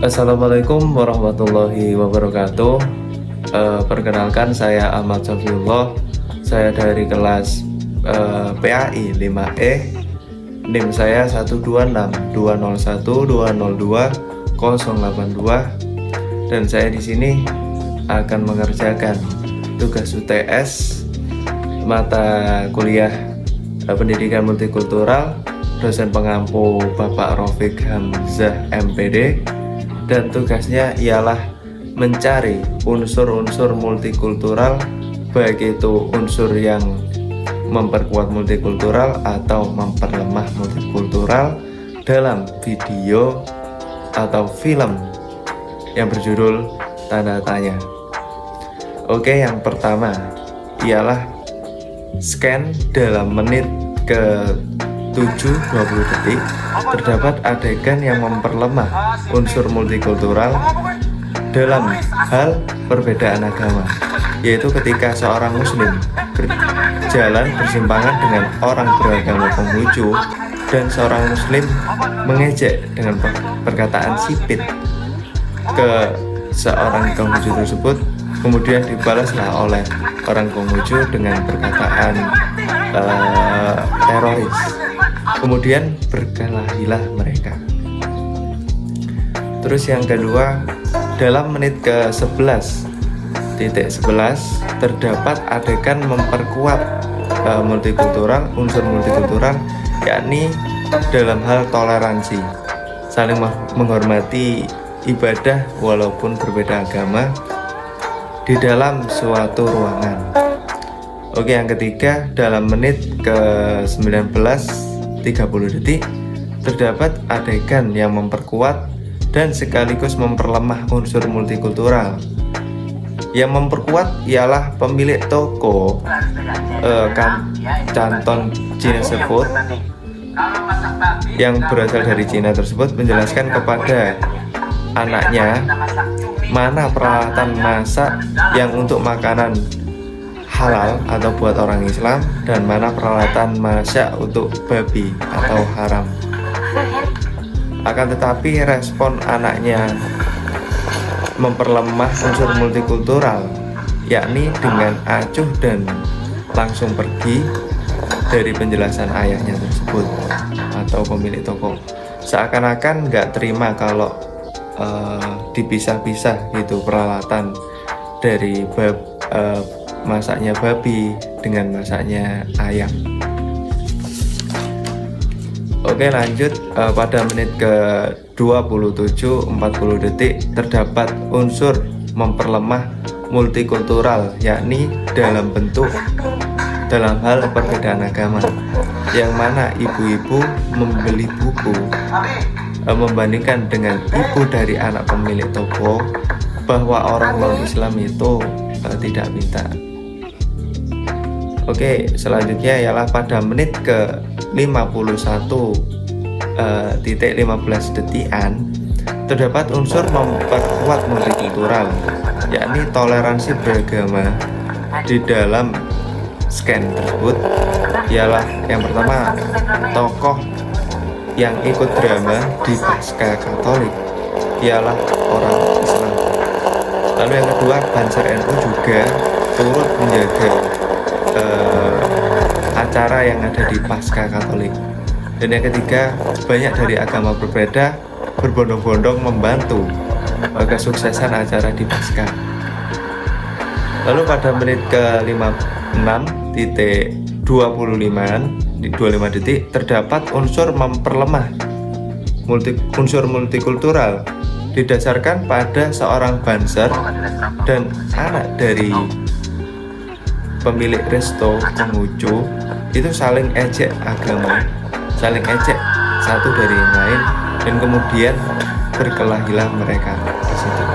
Assalamualaikum warahmatullahi wabarakatuh. Perkenalkan, saya Ahmad Safiullah. Saya dari kelas PAI 5E. NIM saya 12620120282, dan saya di sini akan mengerjakan tugas UTS mata kuliah Pendidikan Multikultural, dosen pengampu Bapak Rafiq Hamzah MPD. Dan tugasnya ialah mencari unsur-unsur multikultural, baik itu unsur yang memperkuat multikultural atau memperlemah multikultural dalam video atau film yang berjudul Tanda Tanya. Oke, yang pertama ialah scan dalam menit ke 7:20 detik terdapat adegan yang memperlemah unsur multikultural dalam hal perbedaan agama, yaitu ketika seorang muslim berjalan bersimpangan dengan orang beragama Konghucu dan seorang muslim mengejek dengan perkataan sipit ke seorang Konghucu tersebut, kemudian dibalaslah oleh orang Konghucu dengan perkataan teroris. Kemudian berkelahilah mereka. Terus yang kedua, dalam menit ke 11:11 terdapat adegan memperkuat unsur multikultural, yakni dalam hal toleransi, saling menghormati ibadah walaupun berbeda agama di dalam suatu ruangan. Oke, yang ketiga, dalam menit ke 19:30 detik terdapat adegan yang memperkuat dan sekaligus memperlemah unsur multikultural. Yang memperkuat ialah pemilik toko Canton Chinese Food yang berasal dari Cina tersebut menjelaskan kepada anaknya mana peralatan masak yang untuk makanan halal atau buat orang Islam dan mana peralatan masak untuk babi atau haram. Akan tetapi respon anaknya memperlemah unsur multikultural, yakni dengan acuh dan langsung pergi dari penjelasan ayahnya tersebut atau pemilik toko, seakan-akan nggak terima kalau dipisah-pisah gitu peralatan dari masaknya babi dengan masaknya ayam. Oke, lanjut. Pada menit ke 27:40 detik terdapat unsur memperlemah multikultural, yakni dalam hal perbedaan agama, yang mana ibu-ibu membeli buku membandingkan dengan ibu dari anak pemilik toko bahwa orang non-Islam itu tidak minta. Oke, selanjutnya ialah pada menit ke 51:15 detikan terdapat unsur memperkuat multikultural, yakni toleransi beragama. Di dalam scan tersebut ialah yang pertama, tokoh yang ikut drama di Pasca Katolik ialah orang Islam. Lalu yang kedua, Banser NU juga turut menjaga acara yang ada di Pasca Katolik. Dan yang ketiga, banyak dari agama berbeda berbondong-bondong membantu kesuksesan acara di Pasca. Lalu pada menit ke 56:25 detik terdapat unsur memperlemah unsur multikultural didasarkan pada seorang Banser dan anak dari pemilik resto Konghucu itu saling ejek agama, saling ejek satu dari yang lain, dan kemudian berkelahilah mereka di situ.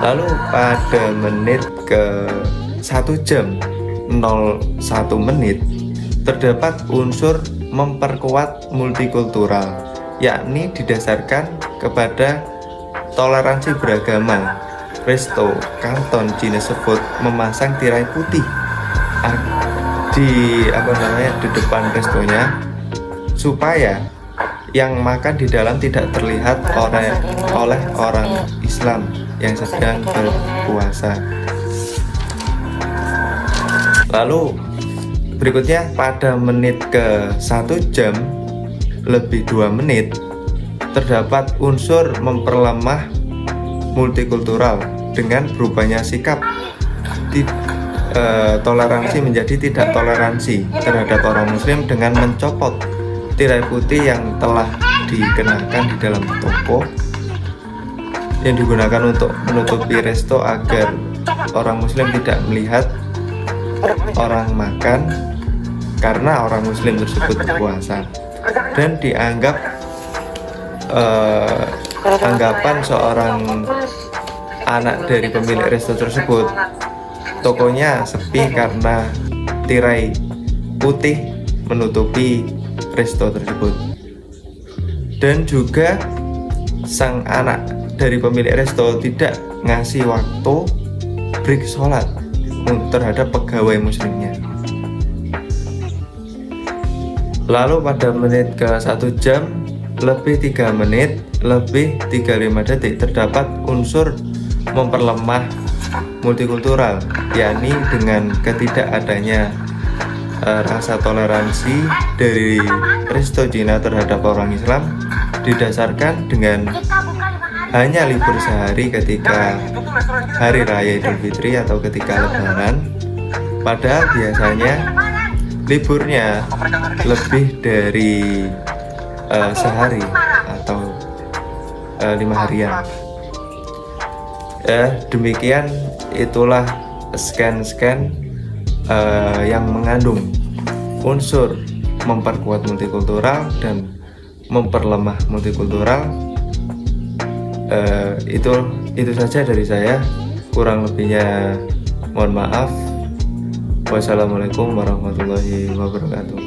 Lalu pada menit ke 1:01 terdapat unsur memperkuat multikultural, yakni didasarkan kepada toleransi beragama. Resto Canton Chinese Food memasang tirai putih di depan restonya supaya yang makan di dalam tidak terlihat oleh orang Islam yang sedang berpuasa. Lalu berikutnya pada menit ke 1 jam lebih 2 menit terdapat unsur memperlemah multikultural dengan berubahnya sikap toleransi menjadi tidak toleransi terhadap orang muslim dengan mencopot tirai putih yang telah dikenakan di dalam toko yang digunakan untuk menutupi resto agar orang muslim tidak melihat orang makan karena orang muslim tersebut berpuasa, dan dianggap anggapan seorang anak dari pemilik resto tersebut, tokonya sepi karena tirai putih menutupi resto tersebut. Dan juga sang anak dari pemilik resto tidak ngasih waktu break sholat terhadap pegawai muslimnya. Lalu pada menit ke 1 jam lebih 3 menit lebih 35 detik terdapat unsur memperlemah multikultural, yakni dengan ketidakadanya rasa toleransi dari resto Cina terhadap orang Islam didasarkan dengan hanya libur sehari ketika hari raya Idul Fitri atau ketika Lebaran, padahal biasanya liburnya lebih dari sehari atau 5 harian. Demikian itulah scan yang mengandung unsur memperkuat multikultural dan memperlemah multikultural. Itu saja dari saya, kurang lebihnya mohon maaf. Wassalamualaikum warahmatullahi wabarakatuh.